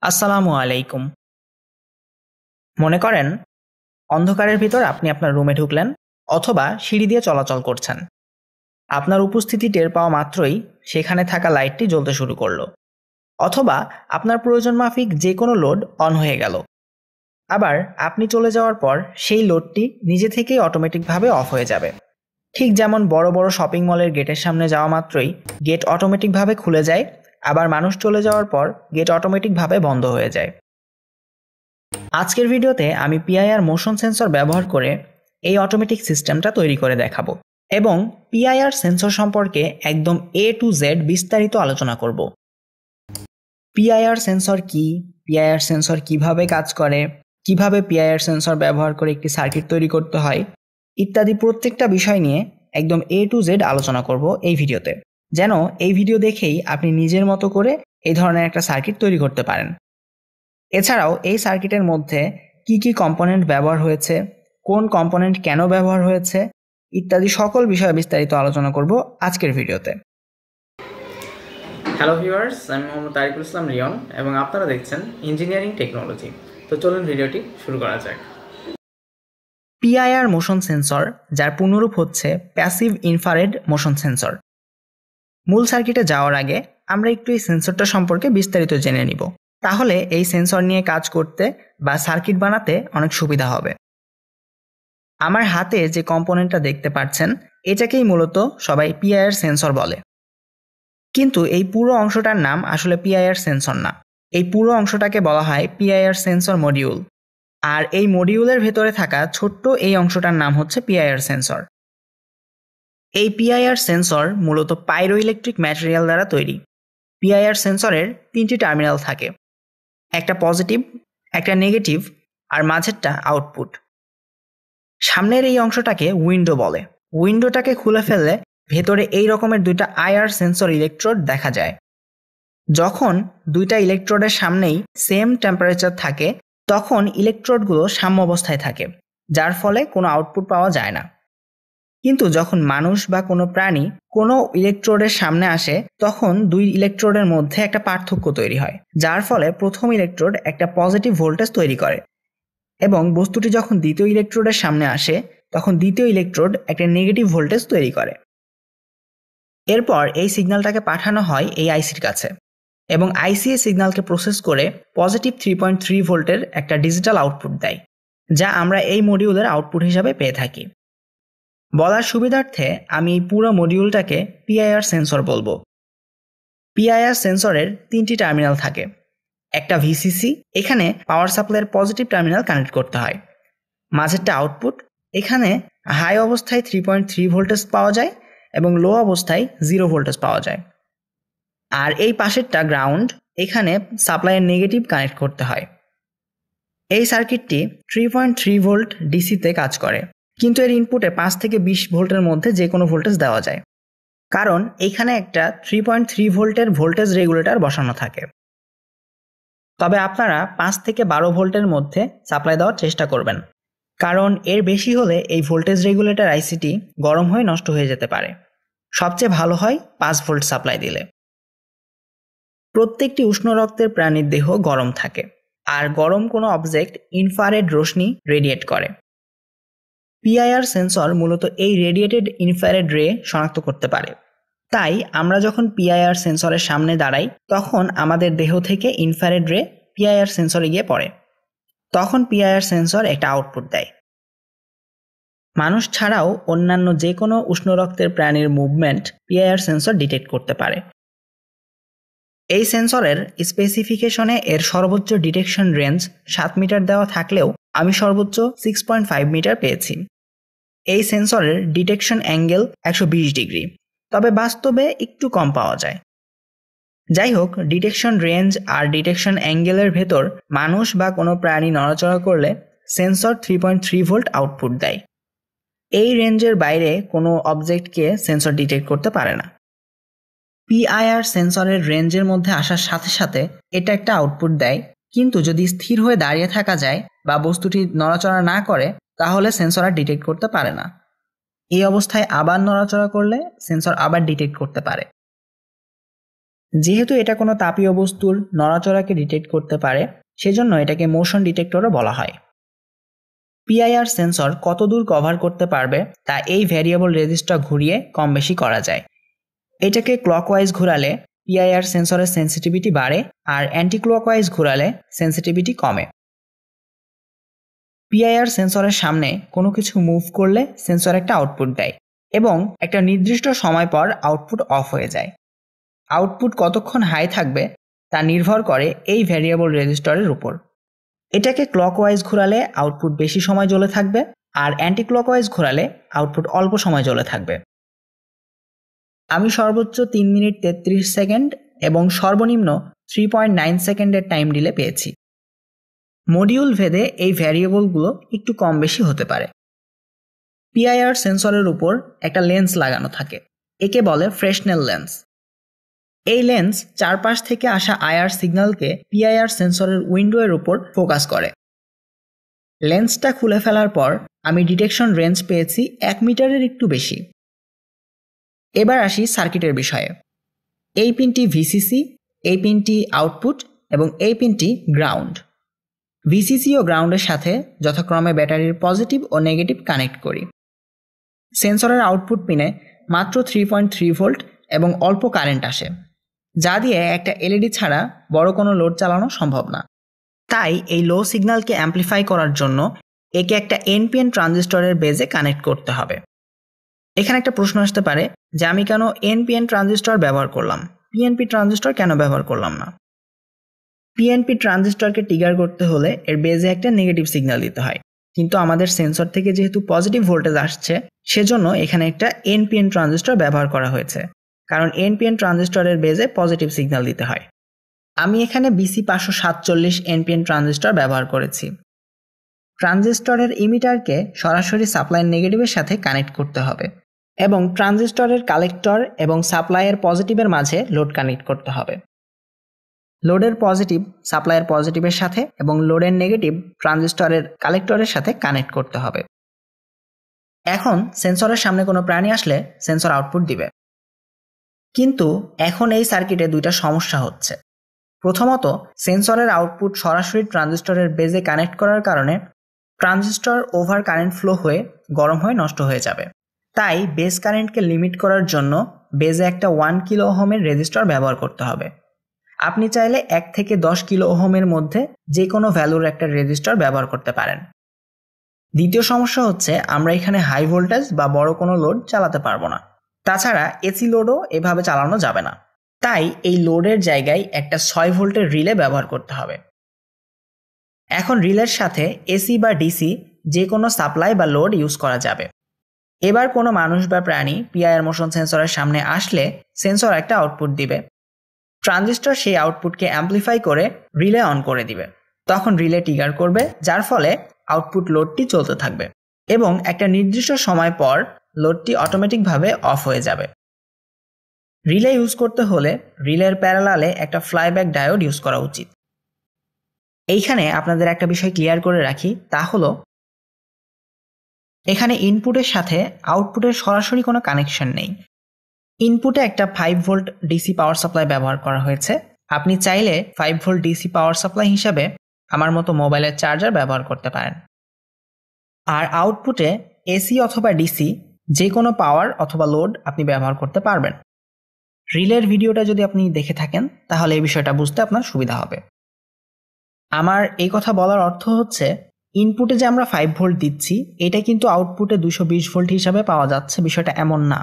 আসসালামু আলাইকুম। মনে করেন অন্ধকারের ভিতর আপনি আপনার রুমে ঢুকলেন অথবা সিঁড়ি দিয়ে চলাচল করছেন। আপনার উপস্থিতি টের পাওয়া মাত্রই সেখানে থাকা লাইটটি জ্বলতে শুরু করলো, অথবা আপনার প্রয়োজন মাফিক যে কোনো লোড অন হয়ে গেল। আবার আপনি চলে যাওয়ার পর সেই লোডটি নিজে থেকেই অটোমেটিকভাবে অফ হয়ে যাবে। ঠিক যেমন বড় বড় শপিং মলের গেটের সামনে যাওয়া মাত্রই গেট অটোমেটিকভাবে খুলে যায়, আবার মানুষ চলে যাওয়ার পর গেট অটোমেটিকভাবে বন্ধ হয়ে যায়। আজকের ভিডিওতে আমি পিআইআর মোশন সেন্সর ব্যবহার করে এই অটোমেটিক সিস্টেমটা তৈরি করে দেখাবো এবং পিআইআর সেন্সর সম্পর্কে একদম A to Z বিস্তারিত আলোচনা করব। পিআইআর সেন্সর কি, পিআইআর সেন্সর কিভাবে কাজ করে, কিভাবে পিআইআর সেন্সর ব্যবহার করে একটি সার্কিট তৈরি করতে হয় ইত্যাদি প্রত্যেকটা বিষয় নিয়ে একদম A to Z আলোচনা করব এই ভিডিওতে, যেন এই ভিডিও দেখেই আপনি নিজের মতো করে এই ধরনের একটা সার্কিট তৈরি করতে পারেন। এছাড়াও এই সার্কিটের মধ্যে কি কি কম্পোনেন্ট ব্যবহার হয়েছে, কোন কম্পোনেন্ট কেন ব্যবহার হয়েছে ইত্যাদি সকল বিষয়ে বিস্তারিত আলোচনা করব আজকের ভিডিওতে। হ্যালো ভিউয়ার্স, আমি মোহাম্মদ তারিকুল ইসলাম রিয়ন এবং আপনারা দেখছেন ইঞ্জিনিয়ারিং টেকনোলজি। তো চলুন ভিডিওটি শুরু করা যাক। পিআইআর মোশন সেন্সর, যার পূর্ণরূপ হচ্ছে প্যাসিভ ইনফ্রারেড মোশন সেন্সর। মূল সার্কিটে যাওয়ার আগে আমরা একটু এই সেন্সরটা সম্পর্কে বিস্তারিত জেনে নিব, তাহলে এই সেন্সর নিয়ে কাজ করতে বা সার্কিট বানাতে অনেক সুবিধা হবে। আমার হাতে যে কম্পোনেন্টটা দেখতে পাচ্ছেন এটাকেই মূলত সবাই পিআইআর সেন্সর বলে, কিন্তু এই পুরো অংশটার নাম আসলে পিআইআর সেন্সর না। এই পুরো অংশটাকে বলা হয় পিআইআর সেন্সর মডিউল, আর এই মডিউলের ভেতরে থাকা ছোট্ট এই অংশটার নাম হচ্ছে পিআইআর সেন্সর। এই পিআইআর সেন্সর মূলত পাইরোইলেকট্রিক ম্যাটেরিয়াল দ্বারা তৈরি। পিআইআর সেন্সরের 3টি টার্মিনাল থাকে, একটা পজিটিভ, একটা নেগেটিভ আর মাঝেরটা আউটপুট। সামনের এই অংশটাকে উইন্ডো বলে। উইন্ডোটাকে খুলে ফেললে ভেতরে এই রকমের 2টা আইআর সেন্সর ইলেকট্রোড দেখা যায়। যখন 2টা ইলেকট্রোডের সামনেই সেম টেম্পারেচার থাকে তখন ইলেকট্রোডগুলো সাম্য অবস্থায় থাকে, যার ফলে কোনো আউটপুট পাওয়া যায় না। কিন্তু যখন মানুষ বা কোনো প্রাণী কোনো ইলেকট্রোডের সামনে আসে তখন 2 ইলেকট্রোডের মধ্যে একটা পার্থক্য তৈরি হয়, যার ফলে প্রথম ইলেকট্রোড একটা পজিটিভ ভোল্টেজ তৈরি করে এবং বস্তুটি যখন দ্বিতীয় ইলেকট্রোডের সামনে আসে তখন দ্বিতীয় ইলেকট্রোড একটা নেগেটিভ ভোল্টেজ তৈরি করে। এরপর এই সিগন্যালটাকে পাঠানো হয় এই আইসির কাছে এবং আইসি এই সিগন্যালকে প্রসেস করে পজিটিভ 3.3 ভোল্টের একটা ডিজিটাল আউটপুট দেয়, যা আমরা এই মডিউলের আউটপুট হিসাবে পেয়ে থাকি। বলার সুবিধার্থে আমি এই পুরো মডিউলটাকে পিআইআর সেন্সর বলবো। পিআইআর সেন্সরের 3টি টার্মিনাল থাকে, একটা ভিসিসি, এখানে পাওয়ার সাপ্লাইয়ের পজিটিভ টার্মিনাল কানেক্ট করতে হয়। মাঝেরটা আউটপুট, এখানে হাই অবস্থায় 3.3 ভোল্টেজ পাওয়া যায় এবং লো অবস্থায় 0 ভোল্টেজ পাওয়া যায়। আর এই পাশেরটা গ্রাউন্ড, এখানে সাপ্লাইয়ের নেগেটিভ কানেক্ট করতে হয়। এই সার্কিটটি 3.3 ভোল্ট ডিসিতে কাজ করে, কিন্তু এর ইনপুটে 5 থেকে 20 ভোল্টের মধ্যে যে কোনো ভোল্টেজ দেওয়া যায়, কারণ এখানে একটা 3.3 ভোল্টের ভোল্টেজ রেগুলেটর বসানো থাকে। তবে আপনারা 5 থেকে 12 ভোল্টের মধ্যে সাপ্লাই দেওয়ার চেষ্টা করবেন, কারণ এর বেশি হলে এই ভোল্টেজ রেগুলেটর আইসিটি গরম হয়ে নষ্ট হয়ে যেতে পারে। সবচেয়ে ভালো হয় 5 ভোল্ট সাপ্লাই দিলে। প্রত্যেকটি উষ্ণ রক্তের প্রাণীর দেহ গরম থাকে, আর গরম কোনো অবজেক্ট ইনফ্রারেড রশ্মি রেডিয়েট করে। পিআইআর সেন্সর মূলত এই রেডিয়েটেড ইনফ্রারেড রে শনাক্ত করতে পারে। তাই আমরা যখন পিআইআর সেন্সরের সামনে দাঁড়াই তখন আমাদের দেহ থেকে ইনফ্রারেড রে পিআইআর সেন্সরে গিয়ে পড়ে, তখন পিআইআর সেন্সর একটা আউটপুট দেয়। মানুষ ছাড়াও অন্যান্য যে কোনো উষ্ণ রক্তের প্রাণীর মুভমেন্ট পিআইআর সেন্সর ডিটেক্ট করতে পারে। এই সেন্সরের স্পেসিফিকেশনে এর সর্বোচ্চ ডিটেকশন রেঞ্জ 7 মিটার দেওয়া থাকলেও আমি সর্বোচ্চ 6.5 মিটার পেয়েছি। এই সেন্সরের ডিটেকশন অ্যাঙ্গেল 120 ডিগ্রি, তবে বাস্তবে একটু কম পাওয়া যায়। যাই হোক, ডিটেকশন রেঞ্জ আর ডিটেকশন অ্যাঙ্গেলের ভেতর মানুষ বা কোনো প্রাণী নড়াচড়া করলে সেন্সর 3.3 ভোল্ট আউটপুট দেয়। এই রেঞ্জের বাইরে কোনো অবজেক্টকে সেন্সর ডিটেক্ট করতে পারে না। পিআইআর সেন্সরের রেঞ্জের মধ্যে আসার সাথে সাথে এটা একটা আউটপুট দেয়, কিন্তু যদি স্থির হয়ে দাঁড়িয়ে থাকা যায় বা বস্তুটি নড়াচড়া না করে তাহলে সেন্সর আর ডিটেক্ট করতে পারে না। এই অবস্থায় আবার নড়াচড়া করলে সেন্সর আবার ডিটেক্ট করতে পারে। যেহেতু এটা কোনো তাপীয় বস্তুর নড়াচড়াকে ডিটেক্ট করতে পারে, সেজন্য এটাকে মোশন ডিটেক্টরও বলা হয়। পিআইআর সেন্সর কতদূর কভার করতে পারবে তা এই ভ্যারিয়েবল রেজিস্টার ঘুরিয়ে কম বেশি করা যায়। এটাকে ক্লকওয়াইজ ঘোরালে পিআইআর সেন্সরের সেন্সিটিভিটি বাড়ে, আর অ্যান্টি ক্লকওয়াইজ ঘোরালে সেন্সিটিভিটি কমে। পিআইআর সেন্সরের সামনে কোনো কিছু মুভ করলে সেন্সর একটা আউটপুট দেয় এবং একটা নির্দিষ্ট সময় পর আউটপুট অফ হয়ে যায়। আউটপুট কতক্ষণ হাই থাকবে তা নির্ভর করে এই ভ্যারিয়েবল রেজিস্টারের উপর। এটাকে ক্লকওয়াইজ ঘোরালে আউটপুট বেশি সময় জ্বলে থাকবে, আর অ্যান্টি ক্লকওয়াইজ ঘোরালে আউটপুট অল্প সময় জ্বলে থাকবে। আমি সর্বোচ্চ 3 মিনিট 33 সেকেন্ড এবং সর্বনিম্ন 3.9 সেকেন্ডের টাইম ডিলে পেয়েছি। মডিউল ভেদে এই ভ্যারিয়েবলগুলো একটু কম বেশি হতে পারে। পিআইআর সেন্সরের উপর একটা লেন্স লাগানো থাকে, একে বলে ফ্রেশনেল লেন্স। এই লেন্স চারপাশ থেকে আসা আইআর সিগন্যালকে পিআইআর সেন্সরের উইন্ডোর উপর ফোকাস করে। লেন্সটা খুলে ফেলার পর আমি ডিটেকশন রেঞ্জ পেয়েছি 1 মিটারের একটু বেশি। এবার আসি সার্কিটের বিষয়ে। এই পিনটি ভিসিসি, এই পিনটি আউটপুট এবং এই পিনটি গ্রাউন্ড। ভিসিসি ও গ্রাউন্ডের সাথে যথাক্রমে ব্যাটারির পজিটিভ ও নেগেটিভ কানেক্ট করি। সেন্সরের আউটপুট পিনে মাত্র 3.3 ভোল্ট এবং অল্প কারেন্ট আসে, যা দিয়ে একটা এলইডি ছাড়া বড় কোনো লোড চালানো সম্ভব না। তাই এই লো সিগন্যালকে অ্যাম্প্লিফাই করার জন্য একে একটা এনপিএন ট্রানজিস্টরের বেজে কানেক্ট করতে হবে। এখানে একটা প্রশ্ন আসতে পারে যে আমি কেন এনপিএন ট্রানজিস্টর ব্যবহার করলাম, পিএনপি ট্রানজিস্টর কেন ব্যবহার করলাম না? পিএনপি ট্রানজিস্টরকে ট্রিগার করতে হলে এর বেজে একটা নেগেটিভ সিগন্যাল দিতে হয়, কিন্তু আমাদের সেন্সর থেকে যেহেতু পজিটিভ ভোল্টেজ আসছে, সেজন্য এখানে একটা এনপিএন ট্রানজিস্টর ব্যবহার করা হয়েছে, কারণ এনপিএন ট্রানজিস্টরের বেজে পজিটিভ সিগন্যাল দিতে হয়। আমি এখানে বিসি 547 এনপিএন ট্রানজিস্টর ব্যবহার করেছি। ট্রানজিস্টরের ইমিটারকে সরাসরি সাপ্লাইয়ের নেগেটিভের সাথে কানেক্ট করতে হবে এবং ট্রানজিস্টরের কালেক্টর এবং সাপ্লাইয়ের পজিটিভের মাঝে লোড কানেক্ট করতে হবে। লোডের পজিটিভ সাপ্লাইয়ের পজিটিভের সাথে এবং লোডের নেগেটিভ ট্রানজিস্টরের কালেক্টরের সাথে কানেক্ট করতে হবে। এখন সেন্সরের সামনে কোনো প্রাণী আসলে সেন্সর আউটপুট দিবে। কিন্তু এখন এই সার্কিটে দুইটা সমস্যা হচ্ছে। প্রথমত, সেন্সরের আউটপুট সরাসরি ট্রানজিস্টরের বেজে কানেক্ট করার কারণে ট্রানজিস্টর ওভার কারেন্ট ফ্লো হয়ে গরম হয়ে নষ্ট হয়ে যাবে। তাই বেজ কারেন্টকে লিমিট করার জন্য বেজে একটা 1 কিলো ওহমের রেজিস্টর ব্যবহার করতে হবে। আপনি চাইলে 1 থেকে 10 কিলো ওহমের মধ্যে যে কোনো ভ্যালুর একটা রেজিস্টর ব্যবহার করতে পারেন। দ্বিতীয় সমস্যা হচ্ছে আমরা এখানে হাই ভোল্টেজ বা বড় কোনো লোড চালাতে পারবো না। তাছাড়া এসি লোডও এভাবে চালানো যাবে না। তাই এই লোডের জায়গায় একটা 6 ভোল্টের রিলে ব্যবহার করতে হবে। এখন রিলের সাথে এসি বা ডিসি যে কোনো সাপ্লাই বা লোড ইউজ করা যাবে। এবার কোনো মানুষ বা প্রাণী পিআইআর মোশন সেন্সরের সামনে আসলে সেন্সর একটা আউটপুট দিবে। ট্রানজিস্টর সেই আউটপুটকে অ্যাম্প্লিফাই করে রিলে অন করে দিবে। তখন রিলে ট্রিগার করবে, যার ফলে আউটপুট লোডটি চলতে থাকবে এবং একটা নির্দিষ্ট সময় পর লোডটি অটোমেটিকভাবে অফ হয়ে যাবে। রিলে ইউজ করতে হলে রিলের প্যারালালে একটা ফ্লাইব্যাক ডায়োড ইউজ করা উচিত। এইখানে আপনাদের একটা বিষয় ক্লিয়ার করে রাখি, তা হলো এখানে ইনপুটের সাথে আউটপুটের সরাসরি কোনো কানেকশন নেই। ইনপুটে একটা 5 ভোল্ট ডিসি পাওয়ার সাপ্লাই ব্যবহার করা হয়েছে। আপনি চাইলে 5 ভোল্ট ডিসি পাওয়ার সাপ্লাই হিসাবে আমার মতো মোবাইলের চার্জার ব্যবহার করতে পারেন। আর আউটপুটে এসি অথবা ডিসি যে কোনো পাওয়ার অথবা লোড আপনি ব্যবহার করতে পারবেন। রিলের ভিডিওটা যদি আপনি দেখে থাকেন তাহলে এই বিষয়টা বুঝতে আপনার সুবিধা হবে। আমার এই কথা বলার অর্থ হচ্ছে ইনপুটে যে আমরা 5 ভোল্ট দিচ্ছি এটা কিন্তু আউটপুটে 220 ভোল্ট হিসাবে পাওয়া যাচ্ছে, বিষয়টা এমন না।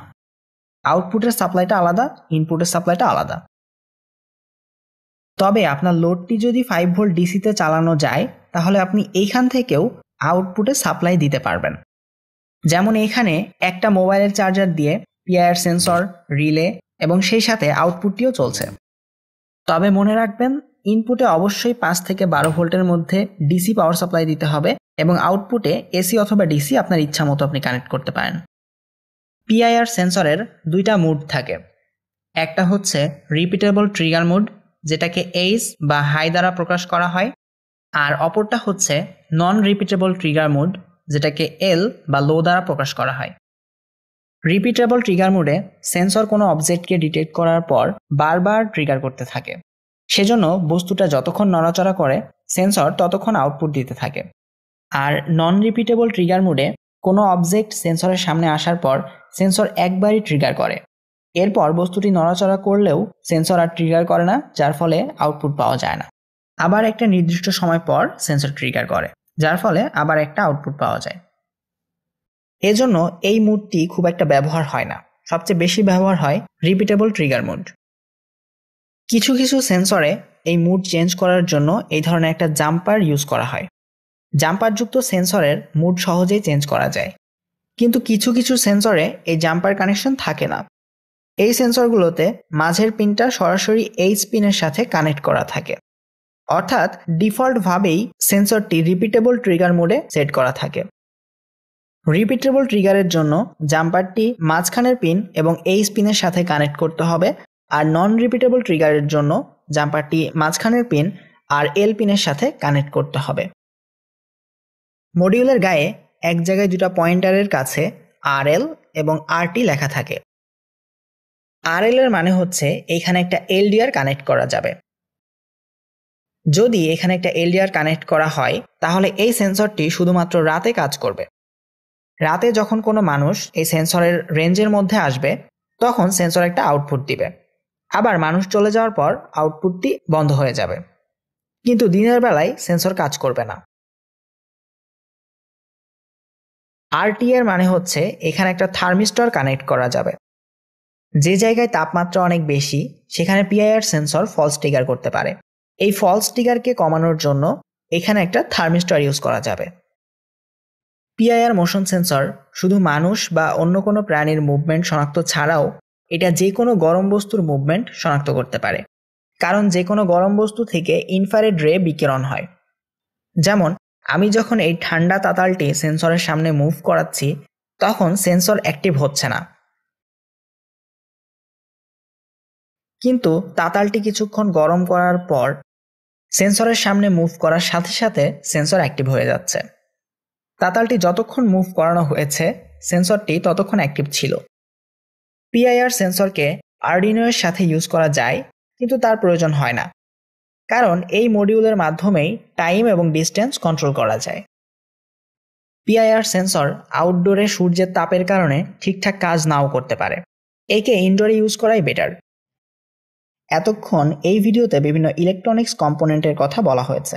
আউটপুটের সাপ্লাইটা আলাদা, ইনপুটের সাপ্লাইটা আলাদা। তবে আপনার লোডটি যদি 5 ভোল্ট ডিসিতে চালানো যায় তাহলে আপনি এইখান থেকেও আউটপুটে সাপ্লাই দিতে পারবেন। যেমন এখানে একটা মোবাইলের চার্জার দিয়ে পিআইআর সেন্সর, রিলে এবং সেই সাথে আউটপুটটিও চলছে। তবে মনে রাখবেন ইনপুটে অবশ্যই 5 থেকে 12 ভোল্টের মধ্যে ডিসি পাওয়ার সাপ্লাই দিতে হবে এবং আউটপুটে এসি অথবা ডিসি আপনার ইচ্ছা মতো আপনি কানেক্ট করতে পারেন। পিআইআর সেন্সরের দুইটা মুড থাকে। একটা হচ্ছে রিপিটেবল ট্রিগার মুড, যেটাকে এইচ বা হাই দ্বারা প্রকাশ করা হয়, আর অপরটা হচ্ছে নন রিপিটেবল ট্রিগার মুড, যেটাকে এল বা লো দ্বারা প্রকাশ করা হয়। রিপিটেবল ট্রিগার মোডে সেন্সর কোনো অবজেক্টকে ডিটেক্ট করার পর বারবার ট্রিগার করতে থাকে। সেজন্য বস্তুটা যতক্ষণ নড়াচড়া করে সেন্সর ততক্ষণ আউটপুট দিতে থাকে। আর নন রিপিটেবল ট্রিগার মোডে কোনো অবজেক্ট সেন্সরের সামনে আসার পর সেন্সর একবারই ট্রিগার করে, এরপর বস্তুটি নড়াচড়া করলেও সেন্সর আর ট্রিগার করে না, যার ফলে আউটপুট পাওয়া যায় না। আবার একটা নির্দিষ্ট সময় পর সেন্সর ট্রিগার করে, যার ফলে আবার একটা আউটপুট পাওয়া যায়। এজন্য এই মোডটি খুব একটা ব্যবহার হয় না, সবচেয়ে বেশি ব্যবহার হয় রিপিটেবল ট্রিগার মোড। কিছু কিছু সেন্সরে এই মুড চেঞ্জ করার জন্য এই ধরনের একটা জাম্পার ইউজ করা হয়। জাম্পারযুক্ত সেন্সরের মুড সহজেই চেঞ্জ করা যায়, কিন্তু কিছু কিছু সেন্সরে এই জাম্পার কানেকশন থাকে না। এই সেন্সরগুলোতে মাঝের পিনটা সরাসরি এইচ পিনের সাথে কানেক্ট করা থাকে, অর্থাৎ ডিফল্টভাবেই সেন্সরটি রিপিটেবল ট্রিগার মোডে সেট করা থাকে। রিপিটেবল ট্রিগারের জন্য জাম্পারটি মাঝখানের পিন এবং এইচ পিনের সাথে কানেক্ট করতে হবে, আর নন রিপিটেবল ট্রিগারের জন্য জাম্পারটি মাঝখানের পিন আর এল পিনের সাথে কানেক্ট করতে হবে। মডিউলের গায়ে এক জায়গায় দুটো পয়েন্টারের কাছে RL এবং RT লেখা থাকে। RL এর মানে হচ্ছে এখানে একটা LDR কানেক্ট করা যাবে। যদি এখানে একটা LDR কানেক্ট করা হয় তাহলে এই সেন্সরটি শুধুমাত্র রাতে কাজ করবে। রাতে যখন কোনো মানুষ এই সেন্সরের রেঞ্জের মধ্যে আসবে তখন সেন্সর একটা আউটপুট দিবে, আবার মানুষ চলে যাওয়ার পর আউটপুটটি বন্ধ হয়ে যাবে, কিন্তু দিনের বেলায় সেন্সর কাজ করবে না। RT এর মানে হচ্ছে এখানে একটা থার্মিস্টর কানেক্ট করা যাবে। যে জায়গায় তাপমাত্রা অনেক বেশি সেখানে PIR সেন্সর ফলস ট্রিগার করতে পারে। এই ফলস ট্রিগারকে কমানোর জন্য এখানে একটা থার্মিস্টর ইউজ করা যাবে। PIR মোশন সেন্সর শুধু মানুষ বা অন্য কোনো প্রাণীর মুভমেন্ট শনাক্ত ছাড়াও এটা যে কোনো গরম বস্তুর মুভমেন্ট শনাক্ত করতে পারে, কারণ যে কোনো গরম বস্তু থেকে ইনফ্রারেড রে বিকিরণ হয়। যেমন আমি যখন এই ঠান্ডা তাতালটি সেন্সরের সামনে মুভ করাচ্ছি তখন সেন্সর অ্যাক্টিভ হচ্ছে না, কিন্তু তাতালটি কিছুক্ষণ গরম করার পর সেন্সরের সামনে মুভ করার সাথে সাথে সেন্সর অ্যাক্টিভ হয়ে যাচ্ছে। তাতালটি যতক্ষণ মুভ করানো হয়েছে সেন্সরটি ততক্ষণ অ্যাক্টিভ ছিল। PIR সেন্সরকে আরডিনো এর সাথে ইউজ করা যায়, কিন্তু তার প্রয়োজন হয় না, কারণ এই মডিউলের মাধ্যমেই টাইম এবং ডিস্টেন্স কন্ট্রোল করা যায়। PIR সেন্সর আউটডোরে সূর্যের তাপের কারণে ঠিকঠাক কাজ নাও করতে পারে, একে ইনডোরে ইউজ করাই বেটার। এতক্ষণ এই ভিডিওতে বিভিন্ন ইলেকট্রনিক্স কম্পোনেন্টের কথা বলা হয়েছে।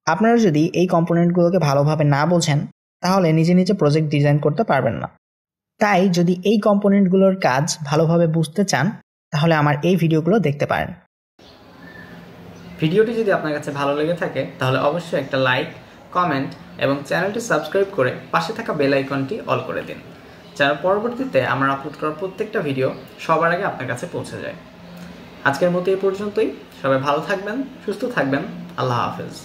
আপনারা যদি এই কম্পোনেন্টগুলোকে ভালোভাবে না বোঝেন তাহলে নিজে নিজে প্রজেক্ট ডিজাইন করতে পারবেন না। তাই যদি এই কম্পোনেন্টগুলোর কাজ ভালোভাবে বুঝতে চান তাহলে আমার এই ভিডিওগুলো দেখতে পারেন। ভিডিওটি যদি আপনার কাছে ভালো লেগে থাকে তাহলে অবশ্যই একটা লাইক, কমেন্ট এবং চ্যানেলটি সাবস্ক্রাইব করে পাশে থাকা বেল আইকনটি অল করে দিন, যেন পরবর্তীতে আমরা আপলোড করা প্রত্যেকটা ভিডিও সবার আগে আপনার কাছে পৌঁছে যায়। আজকের মতো এই পর্যন্তই। সবাই ভালো থাকবেন, সুস্থ থাকবেন। আল্লাহ হাফেজ।